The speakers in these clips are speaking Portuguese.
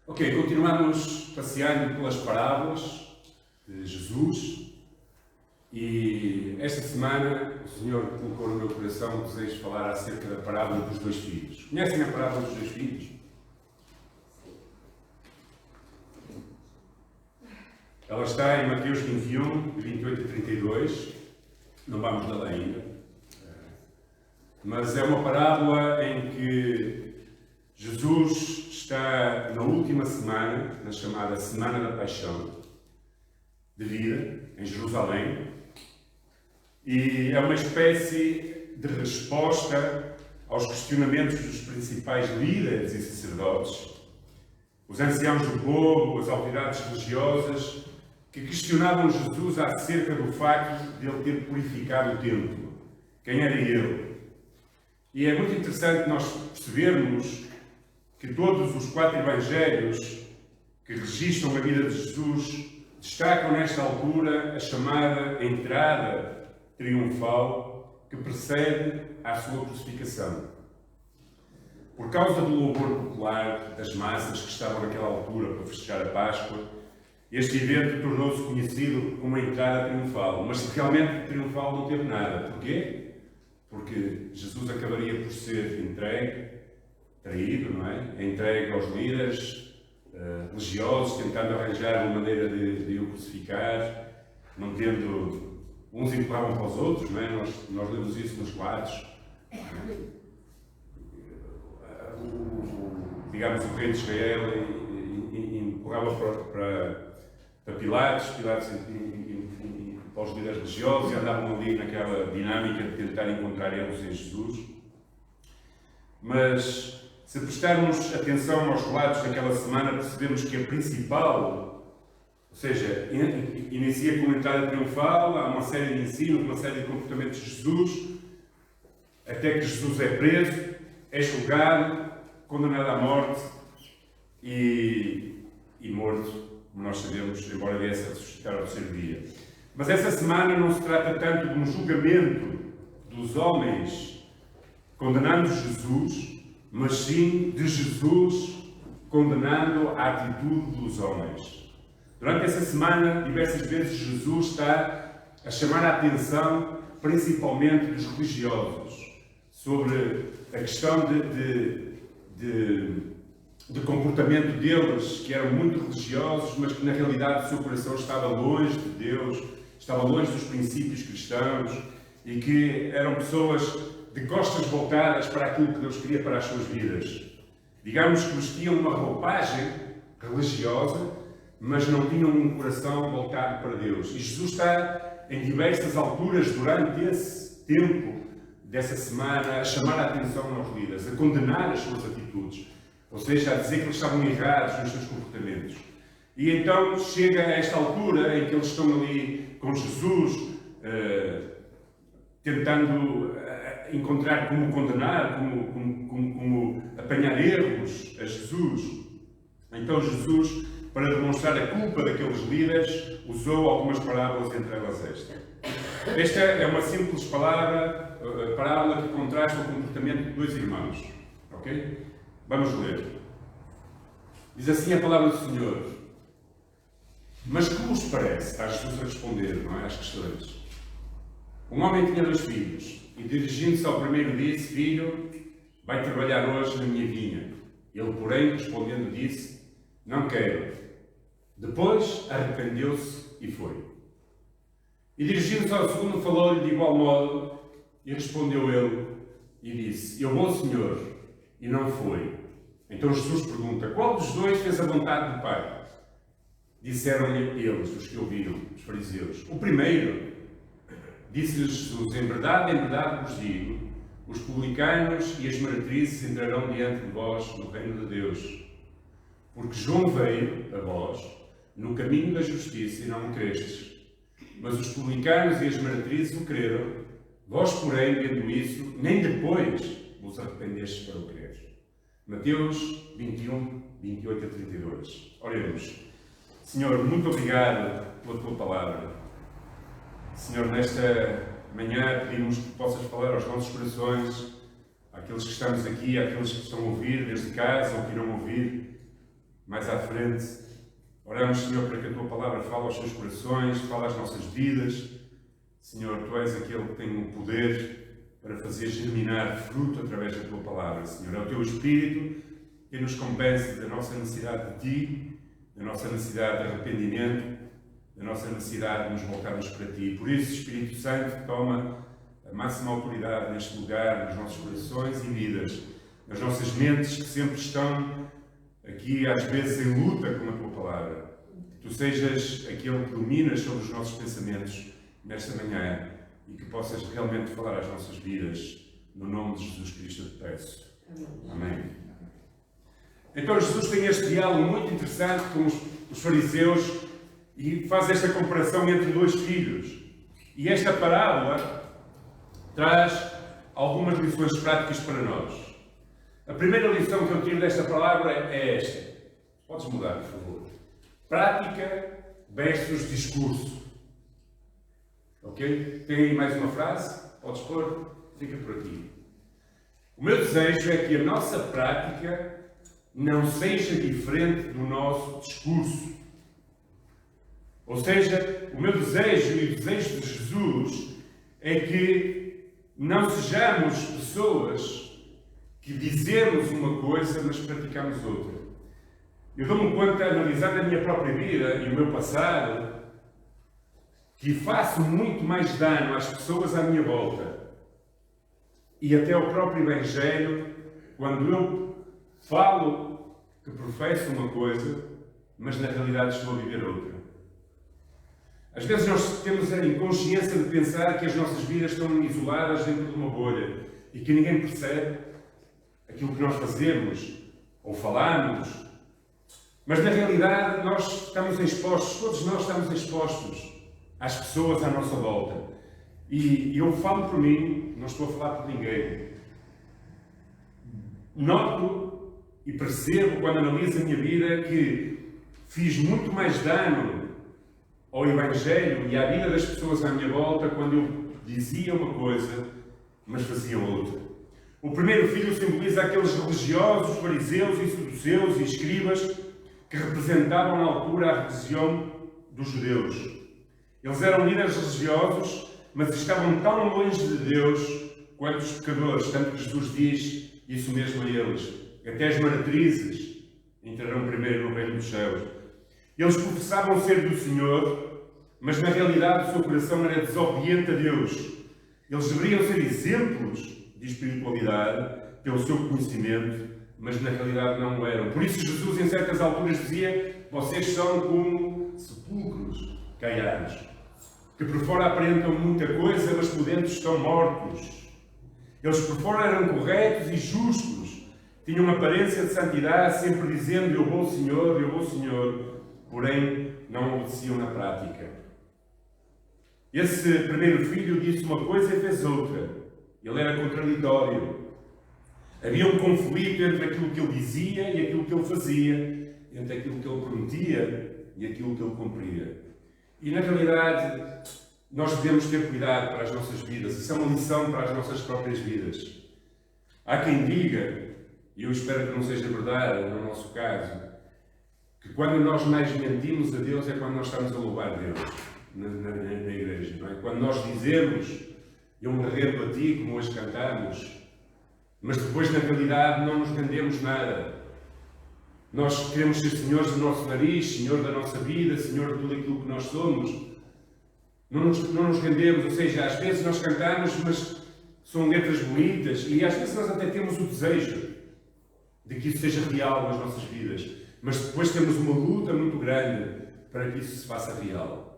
Ok, continuamos passeando pelas parábolas de Jesus e esta semana o Senhor colocou no meu coração o desejo de falar acerca da parábola dos dois filhos. Conhecem a parábola dos dois filhos? Ela está em Mateus 21, 28 a 32, não vamos lê-la ainda, mas é uma parábola em que Jesus está na última semana, na chamada Semana da Paixão de vida, em Jerusalém, e é uma espécie de resposta aos questionamentos dos principais líderes e sacerdotes, os anciãos do povo, as autoridades religiosas, que questionavam Jesus acerca do facto de ele ter purificado o templo. Quem era ele? E é muito interessante nós percebermos que todos os 4 evangelhos que registram a vida de Jesus destacam nesta altura a chamada entrada triunfal que precede à sua crucificação. Por causa do louvor popular das massas que estavam naquela altura para festejar a Páscoa, este evento tornou-se conhecido como a entrada triunfal, mas realmente triunfal não teve nada. Porquê? Porque Jesus acabaria por ser entregue, traído, não é? Entregue aos líderes religiosos, tentando arranjar uma maneira de o crucificar, não tendo... Uns empurravam para os outros, não é? Nós lemos isso nos quadros. Digamos, o rei de Israel empurrava para Pilatos para os líderes religiosos e andavam ali naquela dinâmica de tentar encontrar erros em Jesus. Mas, se prestarmos atenção aos relatos daquela semana, percebemos que a principal, ou seja, inicia com uma entrada triunfal, há uma série de ensinos, uma série de comportamentos de Jesus, até que Jesus é preso, é julgado, condenado à morte e morto, como nós sabemos, embora viesse a ressuscitar ao terceiro dia. Mas essa semana não se trata tanto de um julgamento dos homens condenando Jesus, mas sim de Jesus condenando a atitude dos homens. Durante essa semana, diversas vezes Jesus está a chamar a atenção, principalmente dos religiosos, sobre a questão de comportamento deles, que eram muito religiosos, mas que na realidade o seu coração estava longe de Deus, estava longe dos princípios cristãos e que eram pessoas de costas voltadas para aquilo que Deus queria para as suas vidas. Digamos que vestiam uma roupagem religiosa, mas não tinham um coração voltado para Deus. E Jesus está em diversas alturas durante esse tempo dessa semana a chamar a atenção aos líderes, a condenar as suas atitudes, ou seja, a dizer que eles estavam errados nos seus comportamentos. E então chega a esta altura em que eles estão ali com Jesus, tentando encontrar como condenar, como apanhar erros a Jesus. Então Jesus, para demonstrar a culpa daqueles líderes, usou algumas parábolas, entre elas esta. Esta é uma simples parábola que contrasta o comportamento de 2 irmãos. Ok? Vamos ler. Diz assim a palavra do Senhor. Mas que vos parece? Está Jesus a responder, não é? Às questões. Um homem tinha 2 filhos e, dirigindo-se ao primeiro, disse: Filho, vai trabalhar hoje na minha vinha. Ele, porém, respondendo, disse: Não quero. Depois arrependeu-se e foi. E dirigindo-se ao segundo, falou-lhe de igual modo, e respondeu ele e disse: Eu vou, Senhor, e não foi. Então Jesus pergunta: Qual dos 2 fez a vontade do Pai? Disseram-lhe eles, os que ouviram, os fariseus: O primeiro. Disse-lhes Jesus: em verdade vos digo, os publicanos e as meretrizes entrarão diante de vós no reino de Deus. Porque João veio a vós no caminho da justiça e não o crestes. Mas os publicanos e as meretrizes o creram. Vós, porém, vendo isso, nem depois vos arrependestes para o crer. Mateus 21, 28 a 32. Oremos. Senhor, muito obrigado pela tua palavra. Senhor, nesta manhã pedimos que possas falar aos nossos corações, àqueles que estamos aqui, àqueles que estão a ouvir desde casa ou que irão ouvir, mais à frente. Oramos, Senhor, para que a Tua Palavra fale aos seus corações, fale às nossas vidas. Senhor, Tu és aquele que tem o poder para fazer germinar fruto através da Tua Palavra. Senhor, é o Teu Espírito que nos convence da nossa necessidade de Ti, da nossa necessidade de arrependimento, da nossa necessidade de nos voltarmos para Ti. Por isso, Espírito Santo, toma a máxima autoridade neste lugar, nos nossos corações e vidas, nas nossas mentes que sempre estão aqui, às vezes, em luta com a Tua Palavra. Que Tu sejas aquele que dominas sobre os nossos pensamentos nesta manhã e que possas realmente falar às nossas vidas. No nome de Jesus Cristo eu te peço. Amém. Então Jesus tem este diálogo muito interessante com os fariseus e faz esta comparação entre dois filhos. E esta parábola traz algumas lições práticas para nós. A primeira lição que eu tiro desta palavra é esta. Podes mudar, por favor. Prática versus discurso. Ok? Tem aí mais uma frase? Podes pôr? Fica por aqui. O meu desejo é que a nossa prática não seja diferente do nosso discurso. Ou seja, o meu desejo e o desejo de Jesus é que não sejamos pessoas que dizemos uma coisa, mas praticamos outra. Eu dou-me conta, analisando a minha própria vida e o meu passado, que faço muito mais dano às pessoas à minha volta e até ao próprio Evangelho quando eu falo que professo uma coisa, mas na realidade estou a viver outra. Às vezes nós temos a inconsciência de pensar que as nossas vidas estão isoladas dentro de uma bolha e que ninguém percebe aquilo que nós fazemos ou falamos, mas na realidade nós estamos expostos, todos nós estamos expostos às pessoas à nossa volta. E eu falo por mim, não estou a falar por ninguém. Noto e percebo, quando analiso a minha vida, que fiz muito mais dano ao Evangelho e à vida das pessoas à minha volta quando eu dizia uma coisa, mas fazia outra. O primeiro filho simboliza aqueles religiosos, fariseus e saduceus e escribas que representavam na altura a religião dos judeus. Eles eram líderes religiosos, mas estavam tão longe de Deus quanto os pecadores, tanto que Jesus diz isso mesmo a eles. Até as meretrizes entrarão primeiro no reino dos céus. Eles professavam ser do Senhor, mas na realidade o seu coração era desobediente a Deus. Eles deveriam ser exemplos de espiritualidade pelo seu conhecimento, mas na realidade não o eram. Por isso Jesus em certas alturas dizia: vocês são como sepulcros caiados, que por fora aparentam muita coisa, mas por dentro estão mortos. Eles por fora eram corretos e justos, tinham uma aparência de santidade, sempre dizendo eu vou Senhor, porém não obedeciam na prática. Esse primeiro filho disse uma coisa e fez outra. Ele era contraditório. Havia um conflito entre aquilo que ele dizia e aquilo que ele fazia, entre aquilo que ele prometia e aquilo que ele cumpria. E na realidade, nós devemos ter cuidado para as nossas vidas. Isso é uma lição para as nossas próprias vidas. Há quem diga, e eu espero que não seja verdade no nosso caso, que quando nós mais mentimos a Deus é quando nós estamos a louvar Deus na igreja, não é? Quando nós dizemos eu me rendo a Ti, como hoje cantamos, mas depois na realidade não nos rendemos nada. Nós queremos ser senhores do nosso nariz, senhor da nossa vida, senhor de tudo aquilo que nós somos. Não nos rendemos, ou seja, às vezes nós cantamos, mas são letras bonitas e às vezes nós até temos o desejo de que isso seja real nas nossas vidas, mas depois temos uma luta muito grande para que isso se faça real.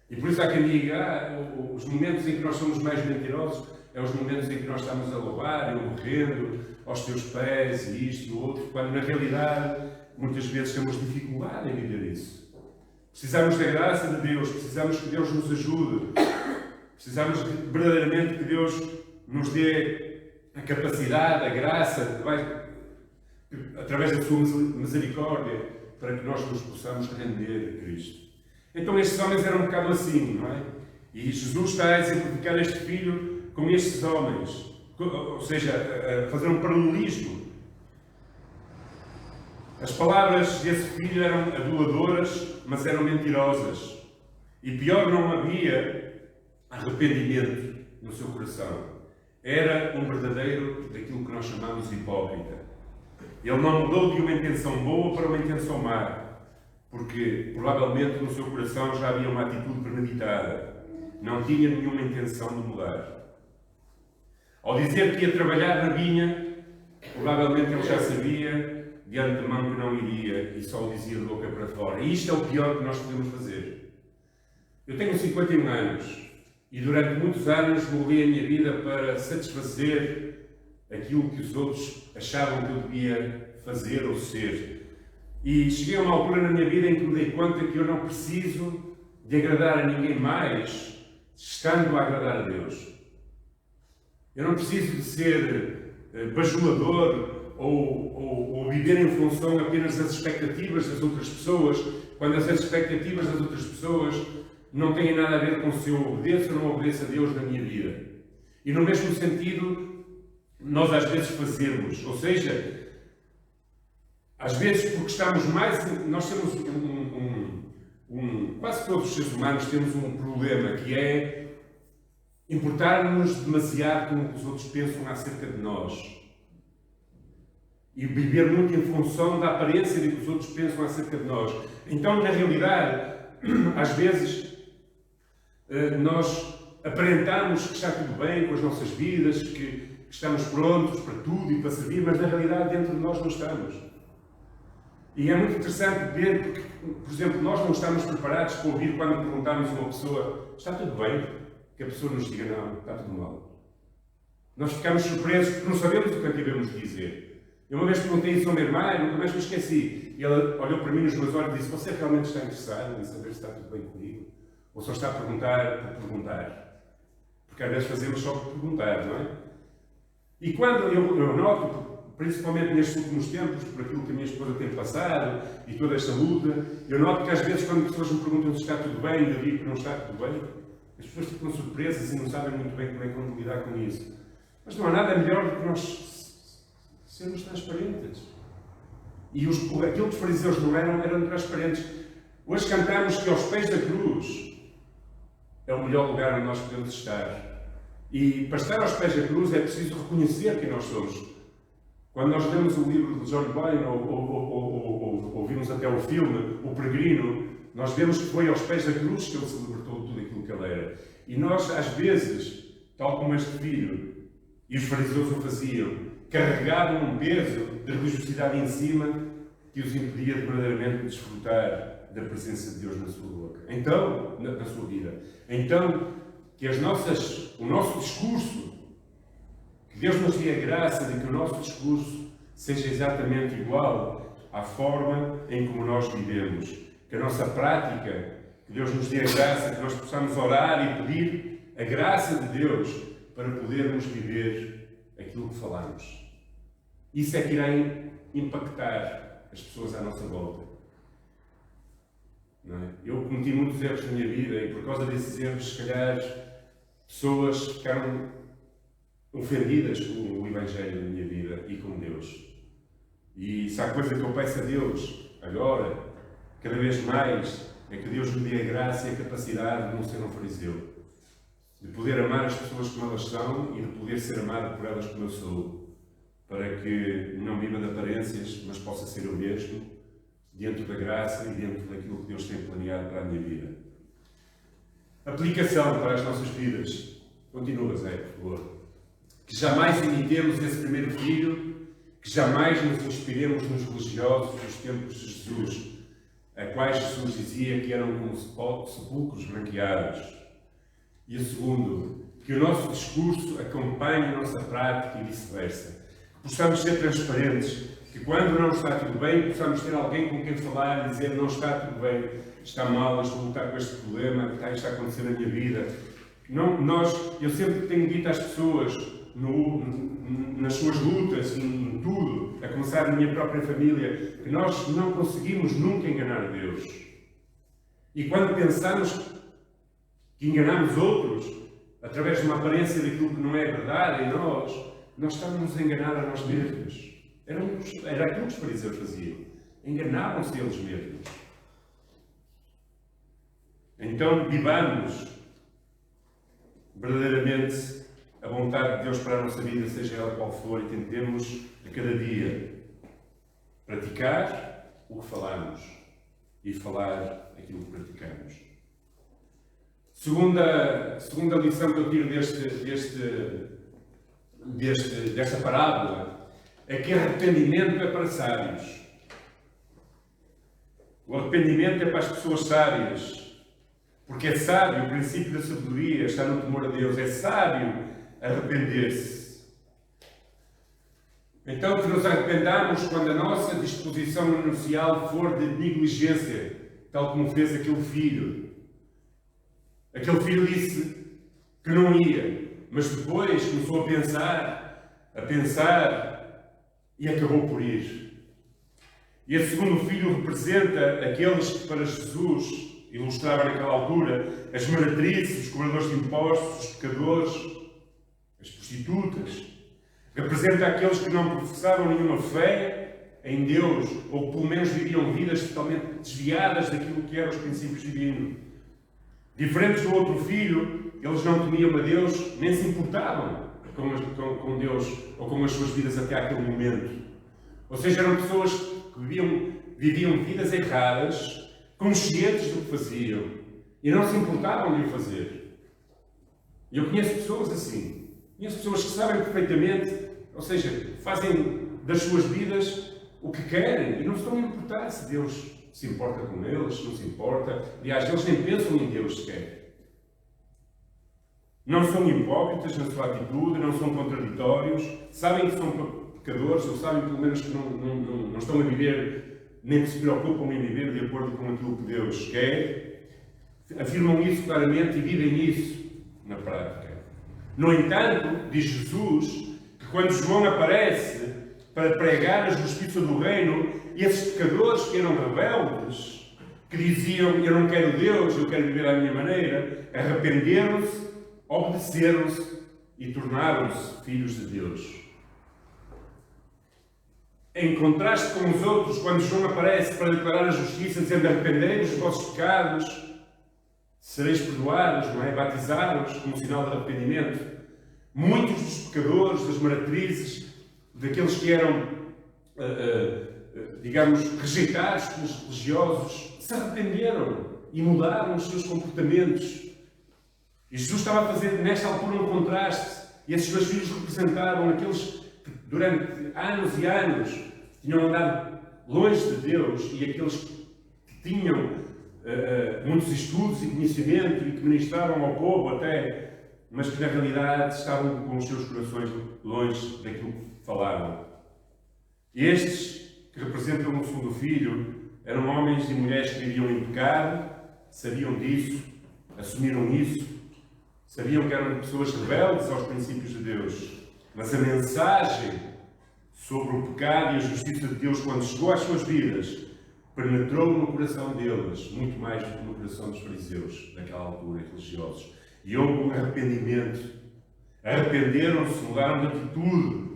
E por isso há quem diga, os momentos em que nós somos mais mentirosos é os momentos em que nós estamos a louvar, eu me rendo aos Teus pés e isto e o outro, quando na realidade muitas vezes temos dificuldade em viver isso. Precisamos da graça de Deus, precisamos que Deus nos ajude, precisamos verdadeiramente que Deus nos dê a capacidade, a graça, através da sua misericórdia, para que nós nos possamos render a Cristo. Então estes homens eram um bocado assim, não é? E Jesus está a exemplificar este filho com estes homens, ou seja, a fazer um paralelismo. As palavras desse filho eram aduladoras, mas eram mentirosas. E pior, não havia arrependimento no seu coração. Era um verdadeiro daquilo que nós chamamos de hipócrita. Ele não mudou de uma intenção boa para uma intenção má, porque provavelmente no seu coração já havia uma atitude premeditada. Não tinha nenhuma intenção de mudar. Ao dizer que ia trabalhar na vinha, provavelmente ele já sabia de antemão que não iria e só o dizia de boca para fora. E isto é o pior que nós podemos fazer. Eu tenho 51 anos e durante muitos anos morri a minha vida para satisfazer aquilo que os outros achavam que eu devia fazer ou ser. E cheguei a uma altura na minha vida em que me dei conta que eu não preciso de agradar a ninguém mais, estando a agradar a Deus. Eu não preciso de ser bajulador ou viver em função apenas das expectativas das outras pessoas, quando as expectativas das outras pessoas não têm nada a ver com se eu obedeço ou não obedeço a Deus na minha vida. E no mesmo sentido, nós às vezes fazemos, ou seja, às vezes porque estamos mais... Nós temos quase todos os seres humanos temos um problema que é importar-nos demasiado com o que os outros pensam acerca de nós. E viver muito em função da aparência de que os outros pensam acerca de nós. Então, na realidade, às vezes, nós aparentamos que está tudo bem com as nossas vidas, que estamos prontos para tudo e para servir, mas na realidade dentro de nós não estamos. E é muito interessante ver, porque, por exemplo, nós não estamos preparados para ouvir quando perguntamos a uma pessoa: está tudo bem? Que a pessoa nos diga: não, está tudo mal. Nós ficamos surpresos porque não sabemos o que devemos dizer. Eu uma vez perguntei isso ao meu irmão, nunca mais me esqueci. E ele olhou para mim nos meus olhos e disse: você realmente está interessado em saber se está tudo bem comigo? Ou só está a perguntar por perguntar? Porque às vezes fazemos só por perguntar, não é? E quando eu noto, principalmente nestes últimos tempos, por aquilo que a minha esposa tem passado e toda esta luta, eu noto que às vezes quando pessoas me perguntam se está tudo bem e eu digo que não está tudo bem, as pessoas ficam surpresas e não sabem muito bem como é que vão lidar com isso. Mas não há nada melhor do que nós sermos transparentes. E aquilo que os fariseus não eram transparentes. Hoje cantamos que aos pés da cruz é o melhor lugar onde nós podemos estar. E para estar aos pés da cruz é preciso reconhecer quem nós somos. Quando nós lemos o livro de John Bunyan ou ouvimos até o filme O Peregrino, nós vemos que foi aos pés da cruz que ele se libertou de tudo aquilo que ele era. E nós, às vezes, tal como este filho e os fariseus o faziam, carregavam um peso de religiosidade em cima que os impedia de verdadeiramente desfrutar da presença de Deus na sua boca. Então, na sua vida. Então, que o nosso discurso, que Deus nos dê a graça de que o nosso discurso seja exatamente igual à forma em como nós vivemos. Que a nossa prática, que Deus nos dê a graça, que nós possamos orar e pedir a graça de Deus para podermos viver aquilo que falamos. Isso é que irá impactar as pessoas à nossa volta. Não é? Eu cometi muitos erros na minha vida e por causa desses erros, se calhar, pessoas ficaram ofendidas com o Evangelho na minha vida e com Deus. E se há coisa que eu peço a Deus agora, cada vez mais, é que Deus me dê a graça e a capacidade de não ser um fariseu. De poder amar as pessoas como elas são e de poder ser amado por elas como eu sou. Para que não viva de aparências, mas possa ser eu mesmo, dentro da graça e dentro daquilo que Deus tem planeado para a minha vida. Aplicação para as nossas vidas. Continua, Zé, por favor. Que jamais imitemos esse primeiro filho, que jamais nos inspiremos nos religiosos dos tempos de Jesus, a quais Jesus dizia que eram como sepulcros branqueados. E o segundo, que o nosso discurso acompanhe a nossa prática e vice-versa. Que possamos ser transparentes, que quando não está tudo bem, possamos ter alguém com quem falar e dizer: não está tudo bem, está mal, estou a lutar com este problema, que está a acontecer na minha vida. Eu sempre tenho dito às pessoas, nas suas lutas, em tudo, a começar na minha própria família, que nós não conseguimos nunca enganar a Deus. E quando pensamos que enganamos outros, através de uma aparência daquilo que não é verdade em nós estamos a enganar a nós mesmos. Era aquilo que os fariseus faziam. enganavam-se eles mesmos. Então, vivamos verdadeiramente a vontade de Deus para a nossa vida, seja ela qual for, e tentemos a cada dia praticar o que falamos e falar aquilo que praticamos. Segunda lição que eu tiro desta parábola é que arrependimento é para sábios. O arrependimento é para as pessoas sábias, porque é sábio, o princípio da sabedoria está no temor a Deus, é sábio arrepender-se. Então que nos arrependamos quando a nossa disposição inicial for de negligência, tal como fez aquele filho. Aquele filho disse que não ia, mas depois começou a pensar e acabou por ir. E esse segundo filho representa aqueles que para Jesus ilustrava naquela altura as meretrizes, os cobradores de impostos, os pecadores, as prostitutas. Representa aqueles que não professavam nenhuma fé em Deus, ou pelo menos viviam vidas totalmente desviadas daquilo que eram os princípios divinos. Diferentes do outro filho, eles não temiam a Deus, nem se importavam com Deus ou com as suas vidas até aquele momento. Ou seja, eram pessoas que viviam vidas erradas, conscientes do que faziam, e não se importavam de o fazer. E eu conheço pessoas assim. Conheço pessoas que sabem perfeitamente, ou seja, fazem das suas vidas o que querem, e não estão a importar se Deus se importa com eles, se não se importa. Aliás, eles nem pensam em Deus sequer. Não são hipócritas na sua atitude, não são contraditórios, sabem que são pecadores, ou sabem pelo menos que não estão a viver, nem que se preocupam em viver de acordo com aquilo que Deus quer. Afirmam isso claramente e vivem isso na prática. No entanto, diz Jesus, que quando João aparece para pregar a justiça do reino, esses pecadores que eram rebeldes, que diziam, eu não quero Deus, eu quero viver à minha maneira, arrependeram-se, obedeceram-se e tornaram-se filhos de Deus. Em contraste com os outros, quando João aparece para declarar a justiça, dizendo arrependei-vos dos vossos pecados, sereis perdoados, não é? Batizados como sinal de arrependimento. Muitos dos pecadores, das meretrizes, daqueles que eram, digamos, rejeitados pelos religiosos, se arrependeram e mudaram os seus comportamentos. E Jesus estava a fazer, nesta altura, um contraste. E esses dois filhos representavam aqueles que, durante anos e anos, tinham andado longe de Deus e aqueles que tinham muitos estudos e conhecimento e que ministravam ao povo até, mas que na realidade estavam com os seus corações longe daquilo que falavam. E estes, que representam o segundo filho, eram homens e mulheres que viviam em pecado, sabiam disso, assumiram isso, sabiam que eram pessoas rebeldes aos princípios de Deus. Mas a mensagem sobre o pecado e a justiça de Deus, quando chegou às suas vidas, penetrou no coração deles, muito mais do que no coração dos fariseus, daquela altura, religiosos. E houve um arrependimento. Arrependeram-se, mudaram de atitude,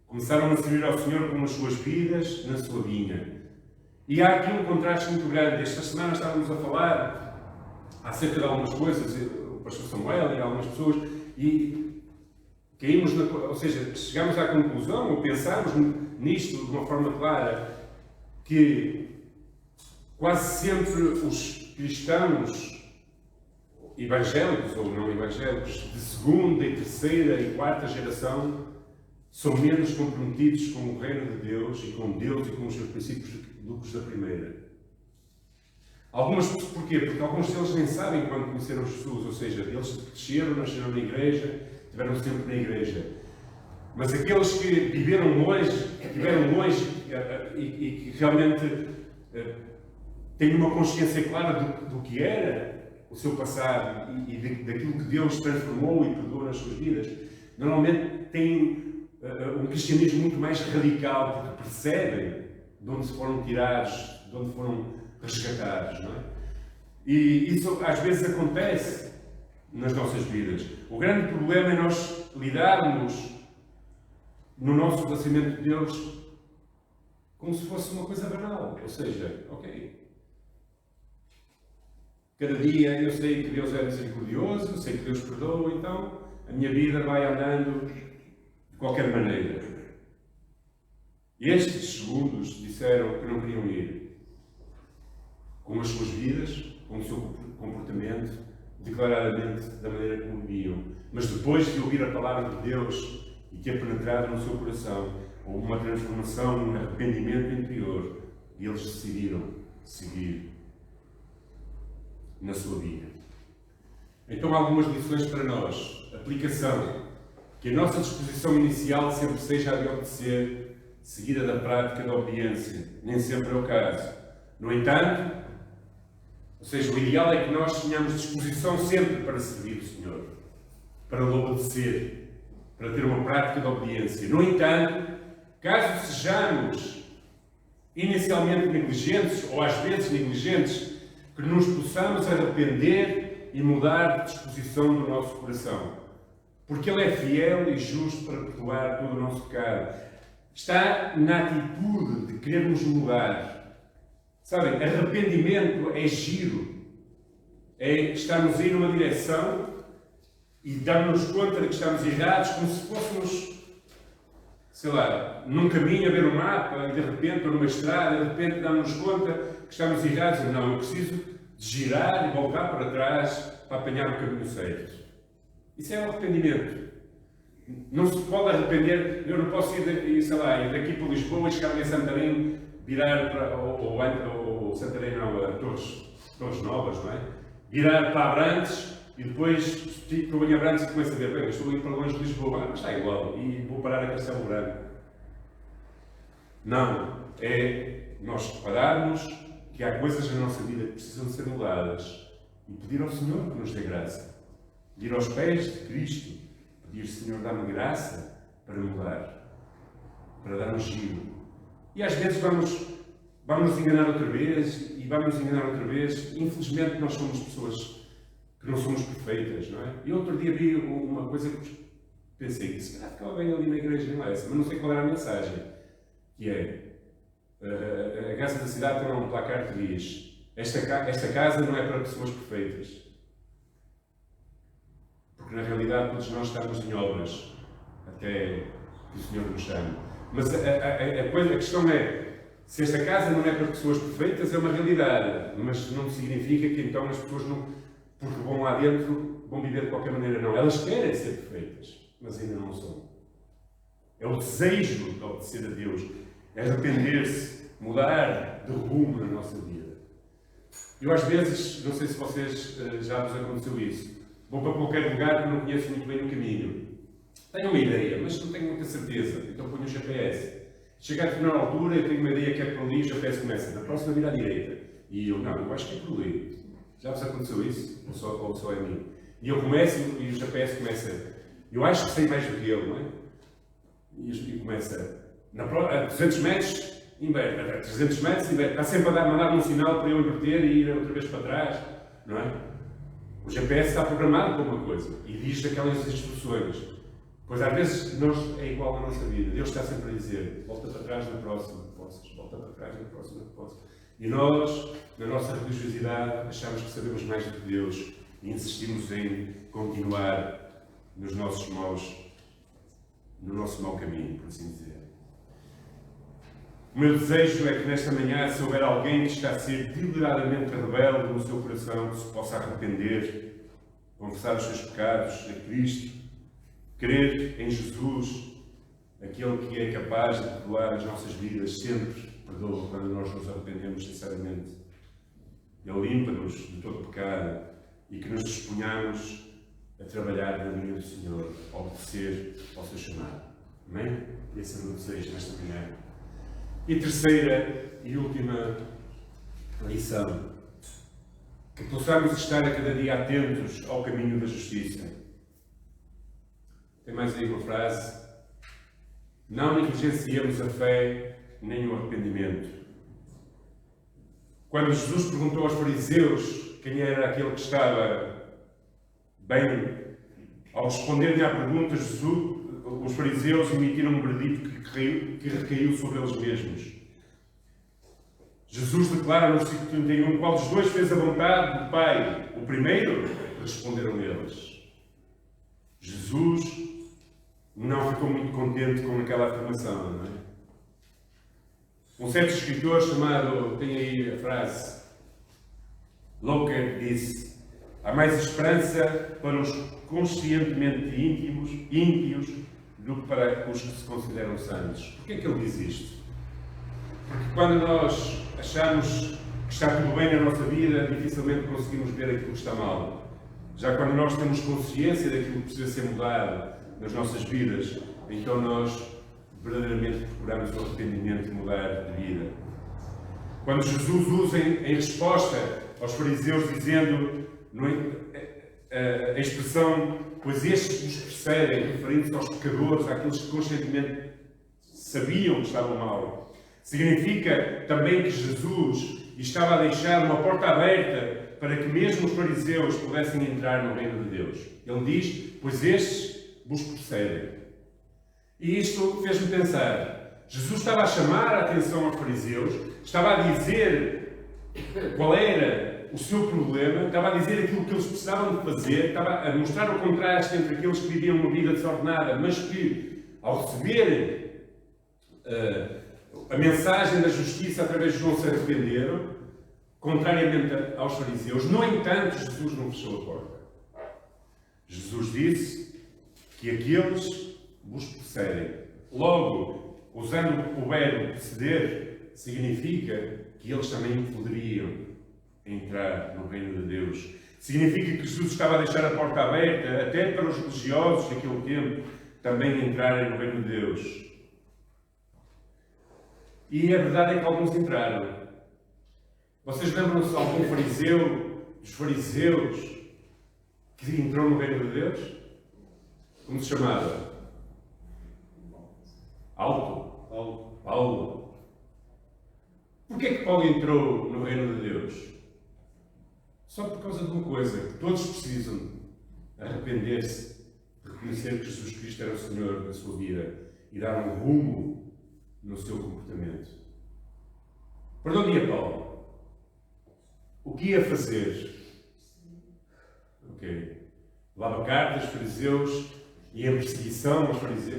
começaram a servir ao Senhor com as suas vidas na sua vinha. E há aqui um contraste muito grande. Esta semana estávamos a falar acerca de algumas coisas, o pastor Samuel e algumas pessoas, e caímos, ou seja, chegamos à conclusão, ou pensámos nisto de uma forma clara, que quase sempre os cristãos evangélicos ou não evangélicos de segunda e terceira e quarta geração são menos comprometidos com o reino de Deus e com Deus e com os seus princípios do que os da primeira. Algumas, porquê? Porque alguns deles nem sabem quando conheceram Jesus, ou seja, eles cresceram, nasceram na igreja, estiveram sempre na igreja. Mas aqueles que viveram longe, que estiveram longe e que realmente têm uma consciência clara do que era o seu passado e daquilo que Deus transformou e perdoou nas suas vidas, normalmente têm um cristianismo muito mais radical, porque percebem de onde se foram tirados, de onde foram resgatados, não é? E isso às vezes acontece nas nossas vidas. O grande problema é nós lidarmos no nosso relacionamento de Deus como se fosse uma coisa banal. Ou seja, ok, cada dia eu sei que Deus é misericordioso, eu sei que Deus perdoa, então a minha vida vai andando de qualquer maneira. E estes segundos disseram que não queriam ir com as suas vidas, com o seu comportamento, declaradamente da maneira como viviam. Mas depois de ouvir a palavra de Deus e ter penetrado no seu coração, houve uma transformação, um arrependimento interior, e eles decidiram seguir na sua vida. Então, algumas lições para nós. Aplicação. Que a nossa disposição inicial sempre seja a de obedecer, seguida da prática da obediência. Nem sempre é o caso. No entanto, ou seja, o ideal é que nós tenhamos disposição sempre para servir o Senhor, para lhe obedecer, para ter uma prática de obediência. No entanto, caso sejamos inicialmente negligentes, ou às vezes negligentes, que nos possamos arrepender e mudar de disposição do nosso coração. Porque Ele é fiel e justo para perdoar todo o nosso pecado. Está na atitude de querermos mudar. Sabem, arrependimento é giro. É estarmos a ir numa direção e darmos conta de que estamos errados, como se fôssemos, sei lá, num caminho a ver o mapa, e de repente, ou numa estrada, e de repente damos conta que estamos errados. Não, eu preciso de girar e voltar para trás para apanhar o caminho certo. Isso é um arrependimento. Não se pode arrepender. Eu não posso ir, sei lá, ir daqui para Lisboa e chegar em Santarém, virar para, ou Santarém não, Torres Novas, não é? Virar para Abrantes e depois estou em Abrantes e começo a ver, bem, eu estou a ir para longe de Lisboa, mas está igual, e vou parar a Castelo Branco. Não, é nós repararmos que há coisas na nossa vida que precisam ser mudadas e pedir ao Senhor que nos dê graça. Ir aos pés de Cristo, pedir, Senhor, dá-me graça para mudar, para dar um giro. E às vezes vamos nos enganar outra vez, e vamos nos enganar outra vez. Infelizmente nós somos pessoas que não somos perfeitas, não é? E outro dia vi uma coisa que pensei que se calhar ficava bem ali na igreja, não é essa, mas não sei qual era a mensagem, que é, a Casa da Cidade tem um placar que diz, esta casa não é para pessoas perfeitas. Porque na realidade todos nós estamos em obras, até que o Senhor nos chame. Mas a questão é, se esta casa não é para pessoas perfeitas, é uma realidade, mas não significa que então as pessoas não, porque vão lá dentro, vão viver de qualquer maneira, não. Elas querem ser perfeitas, mas ainda não são. É o desejo de obedecer a Deus, é arrepender-se, mudar de rumo na nossa vida. Eu às vezes, não sei se vocês já vos aconteceu isso, vou para qualquer lugar que não conheço muito bem o caminho. Tenho uma ideia, mas não tenho muita certeza, então ponho o GPS. Chega a determinada altura, eu tenho uma ideia que é por ali, o GPS começa, na próxima vira à direita. E eu, não, eu acho que é por ali. Já vos aconteceu isso? Ou só é mim? E eu começo e o GPS começa, eu acho que sei mais do que ele, não é? E começa, a 200 metros, inverte, a 300 metros, inverte. Está sempre a mandar um sinal para eu inverter e ir outra vez para trás, não é? O GPS está programado para uma coisa e diz aquelas instruções. Pois às vezes é igual na nossa vida. Deus está sempre a dizer, volta para trás na próxima que possas, volta para trás na próxima que possas. E nós, na nossa religiosidade, achamos que sabemos mais do que Deus e insistimos em continuar no nosso mau caminho, por assim dizer. O meu desejo é que nesta manhã, se houver alguém que está a ser deliberadamente rebelde no seu coração, que se possa arrepender, confessar os seus pecados a Cristo, crer em Jesus, aquele que é capaz de perdoar as nossas vidas, sempre perdoa quando nós nos arrependemos sinceramente. Ele limpa-nos de todo pecado e que nos disponhamos a trabalhar na linha do Senhor, a obedecer ao seu chamado. Amém? Esse é o meu desejo nesta manhã. E terceira e última lição, que possamos estar a cada dia atentos ao caminho da justiça. Tem mais aí uma frase, não negligenciemos a fé nem o arrependimento. Quando Jesus perguntou aos fariseus quem era aquele que estava bem, ao responderem à pergunta, os fariseus emitiram um veredito que recaiu sobre eles mesmos. Jesus declara no versículo 31, qual dos dois fez a vontade do Pai? O primeiro? Responderam eles. Jesus não ficou muito contente com aquela afirmação, não é? Um certo escritor chamado, tem aí a frase, Locker disse, há mais esperança para os conscientemente ímpios do que para os que se consideram santos. Porquê é que ele diz isto? Porque quando nós achamos que está tudo bem na nossa vida, dificilmente conseguimos ver aquilo que está mal. Já quando nós temos consciência daquilo que precisa ser mudado nas nossas vidas, então nós verdadeiramente procuramos o arrependimento e mudar de vida. Quando Jesus usa em resposta aos fariseus dizendo a expressão, pois estes vos perseguem, referindo-se aos pecadores, àqueles que conscientemente sabiam que estavam mal, significa também que Jesus estava a deixar uma porta aberta para que mesmo os fariseus pudessem entrar no reino de Deus. Ele diz, pois estes vos perseguem. E isto fez-me pensar, Jesus estava a chamar a atenção aos fariseus, estava a dizer qual era o seu problema, estava a dizer aquilo que eles precisavam de fazer, estava a mostrar o contraste entre aqueles que viviam uma vida desordenada, mas que, ao receberem a mensagem da justiça através de João, se arrependeram, contrariamente aos fariseus. No entanto, Jesus não fechou a porta. Jesus disse que aqueles vos precedem. Logo, usando o verbo preceder, significa que eles também poderiam entrar no reino de Deus. Significa que Jesus estava a deixar a porta aberta até para os religiosos daquele tempo também entrarem no reino de Deus. E a verdade é que alguns entraram. Vocês lembram-se de algum fariseu, dos fariseus, que entrou no reino de Deus? Como se chamava? Paulo. Porquê é que Paulo entrou no reino de Deus? Só por causa de uma coisa, que todos precisam arrepender-se, reconhecer que Jesus Cristo era o Senhor da sua vida e dar um rumo no seu comportamento. Para onde ia Paulo? O que ia fazer? Lava cartas, fariseus, e em perseguição aos fariseus,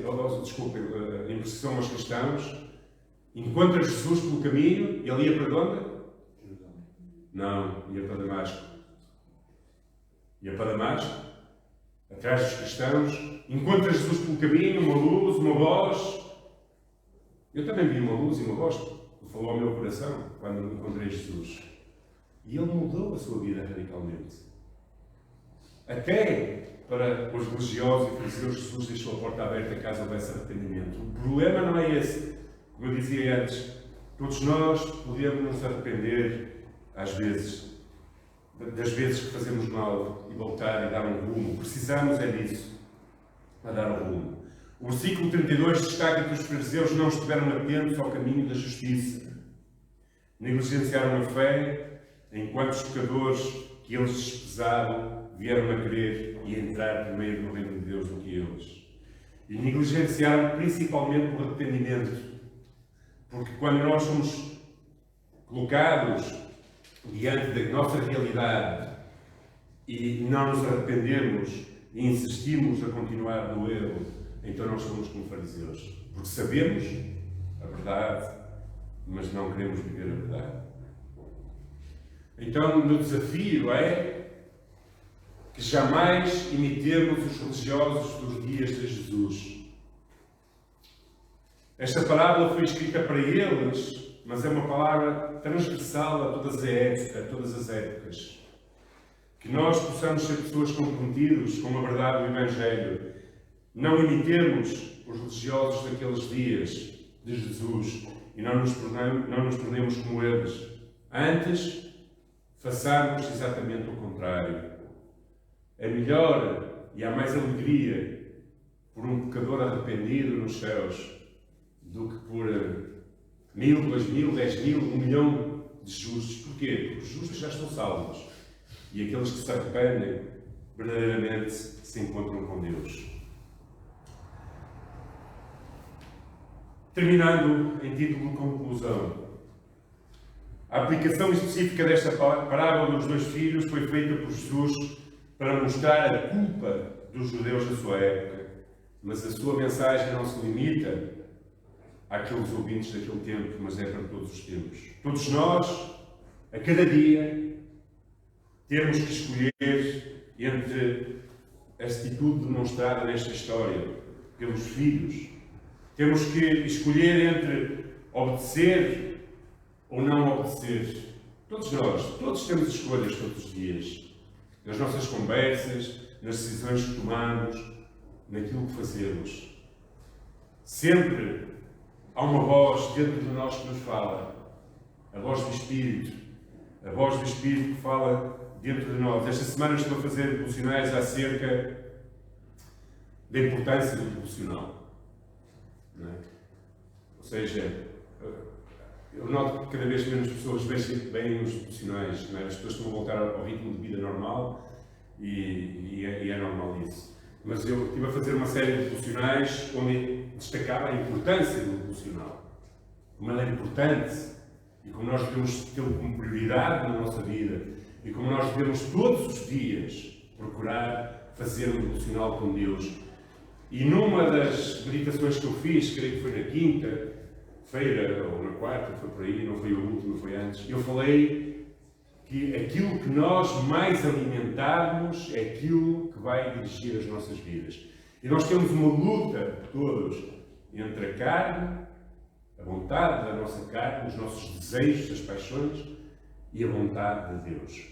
em perseguição aos cristãos, encontra Jesus pelo caminho, e ele ia para onde? Não, ia para Damasco. Ia para Damasco, atrás dos cristãos, encontra Jesus pelo caminho, uma luz, uma voz. Eu também vi uma luz e uma voz que falou ao meu coração quando encontrei Jesus. E ele mudou a sua vida radicalmente. Até para os religiosos e fariseus, Jesus deixou a porta aberta caso houvesse arrependimento. O problema não é esse. Como eu dizia antes, todos nós podemos nos arrepender, às vezes, das vezes que fazemos mal e voltar e dar um rumo. Precisamos é disso, a dar um rumo. O versículo 32 destaca que os fariseus não estiveram atentos ao caminho da justiça. Negligenciaram a fé, enquanto os pecadores que eles desprezavam vieram a querer e entrar primeiro no reino de Deus do que eles. E negligenciaram principalmente o arrependimento. Porque quando nós somos colocados diante da nossa realidade e não nos arrependemos e insistimos a continuar no erro, então nós somos como fariseus. Porque sabemos a verdade, mas não queremos viver a verdade. Então, o meu desafio é que jamais imitemos os religiosos dos dias de Jesus. Esta parábola foi escrita para eles, mas é uma palavra transversal a todas as épocas. Que nós possamos ser pessoas comprometidas com a verdade do Evangelho. Não imitemos os religiosos daqueles dias de Jesus e não nos tornemos como eles. Antes, façamos exatamente o contrário. É melhor e há mais alegria por um pecador arrependido nos céus do que por 1000, 2000, 10.000, 1 milhão de justos. Porquê? Porque os justos já estão salvos e aqueles que se arrependem verdadeiramente se encontram com Deus. Terminando em título de conclusão, A aplicação específica desta parábola dos dois filhos foi feita por Jesus para mostrar a culpa dos judeus da sua época, mas a sua mensagem não se limita àqueles ouvintes daquele tempo, mas é para todos os tempos. Todos nós, a cada dia, temos que escolher entre a atitude demonstrada nesta história pelos filhos. Temos que escolher entre obedecer ou não obedecer. Todos nós, todos temos escolhas todos os dias. Nas nossas conversas, nas decisões que tomamos, naquilo que fazemos. Sempre há uma voz dentro de nós que nos fala. A voz do Espírito. A voz do Espírito que fala dentro de nós. Esta semana estou a fazer devocionais acerca da importância do devocional. Não é? Ou seja, eu noto que cada vez menos pessoas veem os devocionais. Não é? As pessoas estão a voltar ao ritmo de vida normal e é normal isso. Mas eu estive a fazer uma série de devocionais onde destacava a importância do devocional. Como ele é importante e como nós devemos tê-lo como prioridade na nossa vida e como nós devemos todos os dias procurar fazer um devocional com Deus. E numa das meditações que eu fiz, creio que foi na quinta-feira ou na quarta, foi por aí, não foi a última, foi antes, eu falei que aquilo que nós mais alimentarmos é aquilo que vai dirigir as nossas vidas. E nós temos uma luta, todos, entre a carne, a vontade da nossa carne, os nossos desejos, as paixões e a vontade de Deus.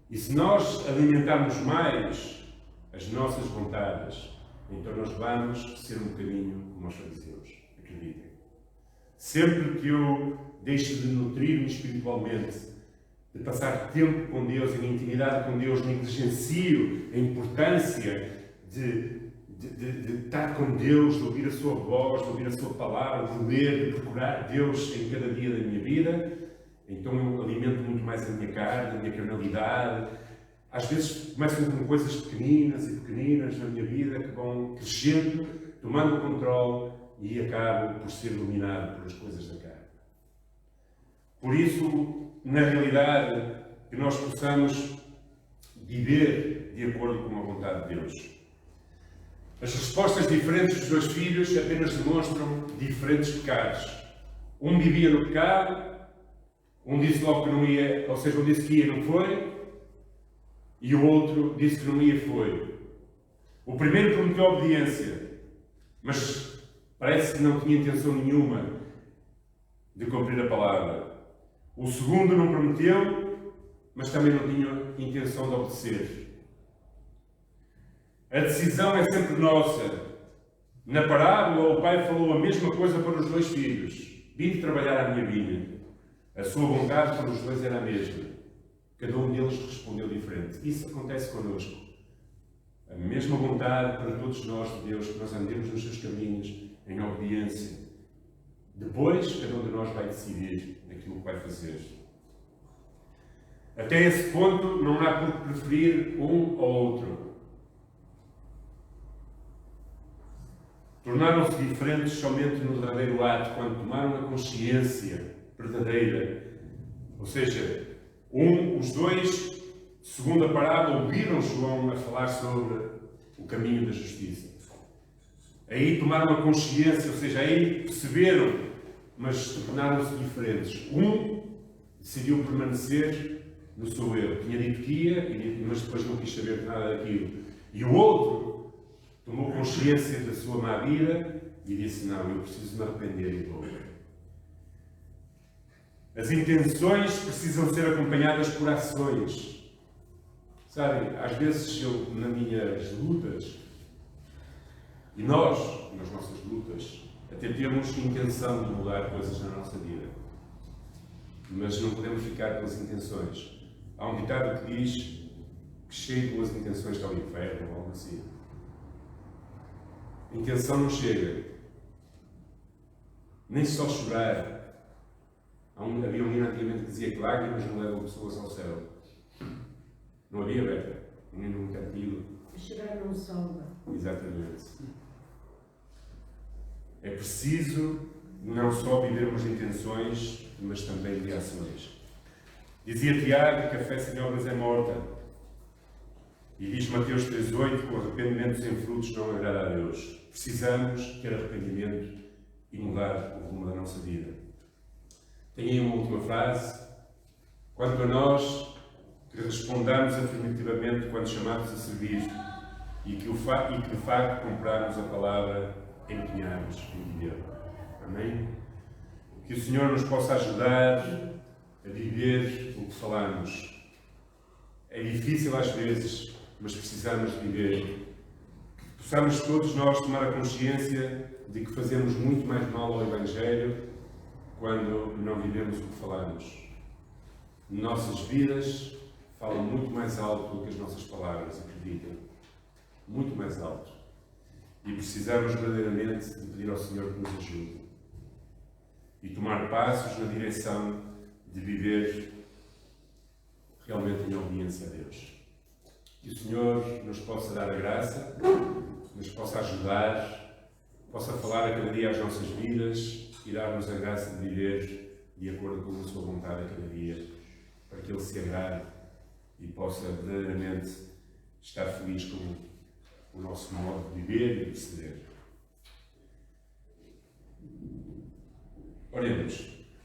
E se nós alimentarmos mais as nossas vontades, então nós vamos ser um bocadinho como os fariseus. Acreditem. Sempre que eu deixo de nutrir-me espiritualmente, de passar tempo com Deus, em intimidade com Deus, negligencio a importância de estar com Deus, de ouvir a sua voz, de ouvir a sua palavra, de ler, de procurar Deus em cada dia da minha vida, então eu alimento muito mais a minha carne, a minha carnalidade. Às vezes começam com coisas pequeninas e pequeninas na minha vida que vão crescendo, tomando o controle e acabo por ser dominado pelas coisas da carne. Por isso, na realidade, que nós possamos viver de acordo com a vontade de Deus. As respostas diferentes dos dois filhos apenas demonstram diferentes pecados. Um vivia no pecado, um disse logo que não ia, ou seja, um disse que ia e não foi, e o outro disse que não ia e foi. O primeiro prometeu obediência, mas parece que não tinha intenção nenhuma de cumprir a palavra. O segundo não prometeu, mas também não tinha intenção de obedecer. A decisão é sempre nossa. Na parábola, o pai falou a mesma coisa para os dois filhos. Vim trabalhar à minha vinha. A sua vontade para os dois era a mesma. Cada um deles respondeu diferente. Isso acontece connosco. A mesma vontade para todos nós de Deus, que nós andemos nos seus caminhos em obediência. Depois, cada um de nós vai decidir aquilo que vai fazer. Até esse ponto, não há por que preferir um ou outro. Tornaram-se diferentes somente no derradeiro ato, quando tomaram a consciência verdadeira. Ou seja, os dois, segundo a parábola, ouviram João a falar sobre o caminho da justiça. Aí tomaram a consciência, ou seja, aí perceberam, mas tornaram-se diferentes. Um decidiu permanecer no seu erro. Tinha dito que ia, mas depois não quis saber nada daquilo. E o outro tomou consciência da sua má vida e disse: não, eu preciso me arrepender e vou. As intenções precisam ser acompanhadas por ações. Sabem, às vezes eu, nas minhas lutas, e nós, nas nossas lutas, até temos intenção de mudar coisas na nossa vida. Mas não podemos ficar pelas intenções. Há um ditado que diz que cheio de boas intenções está o inferno, ou algo assim. A intenção não chega. Nem só chorar. Havia um hino antigamente que dizia que lágrimas não levam pessoas ao céu. Não havia, Berta? Um hino muito antigo. Chorar não salva. Exatamente. É preciso não só vivermos intenções, mas também de ações. Dizia Tiago que a fé sem obras é morta. E diz Mateus 3,8 que o arrependimento sem frutos não agrada a Deus. Precisamos ter arrependimento e mudar o rumo da nossa vida. Tenho aí uma última frase. Quanto a nós, que respondamos afirmativamente quando chamados a servir e que de facto comprarmos a palavra, empenharmos em viver. Amém? Que o Senhor nos possa ajudar a viver o que falamos. É difícil às vezes, mas precisamos de viver. Que possamos todos nós tomar a consciência de que fazemos muito mais mal ao Evangelho quando não vivemos o que falamos. Nossas vidas falam muito mais alto do que as nossas palavras, acreditem. Muito mais alto. E precisamos verdadeiramente de pedir ao Senhor que nos ajude. E tomar passos na direção de viver realmente em obediência a Deus. Que o Senhor nos possa dar a graça, nos possa ajudar, possa falar a cada dia às nossas vidas e dar-nos a graça de viver de acordo com a sua vontade a cada dia, para que Ele se agrade e possa verdadeiramente estar feliz com o nosso modo de viver e de proceder. Oremos.